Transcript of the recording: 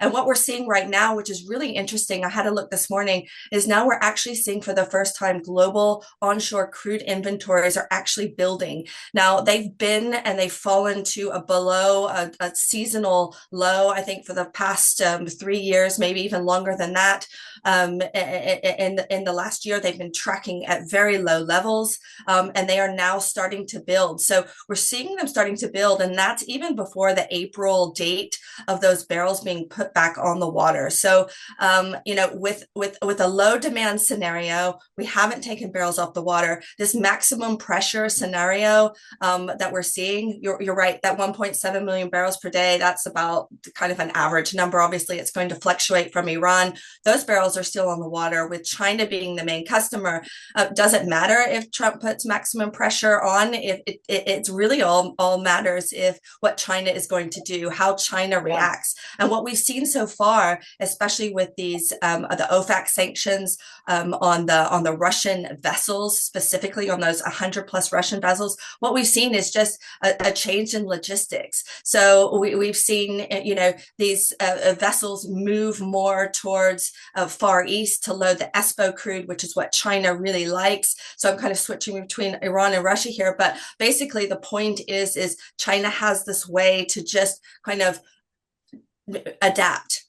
And what we're seeing right now, which is really interesting, I had a look this morning, is now we're actually seeing for the first time global onshore crude inventories are actually building. Now they've been and they've fallen to a seasonal low, I think, for the past 3 years, maybe even longer than that. In the last year, they've been tracking at very low levels, and they are now starting to build. So we're seeing them starting to build, and that's even before the April date of those barrels being put back on the water. So, with a low demand scenario, we haven't taken barrels off the water. This maximum pressure scenario that we're seeing, you're right, that 1.7 million barrels per day, that's about kind of an average number. Obviously, it's going to fluctuate from Iran. Those barrels are still on the water, with China being the main customer. Doesn't matter if Trump puts maximum pressure on. It's really all matters if what China is going to do, how China reacts. And what we've seen so far, especially with these the OPEC sanctions on the Russian vessels, specifically on those 100 plus Russian vessels, what we've seen is just a change in logistics. So we've seen these vessels move more towards Far East to load the ESPO crude, which is what China really likes. So I'm kind of switching between Iran and Russia here, but basically the point is China has this way to just kind of adapt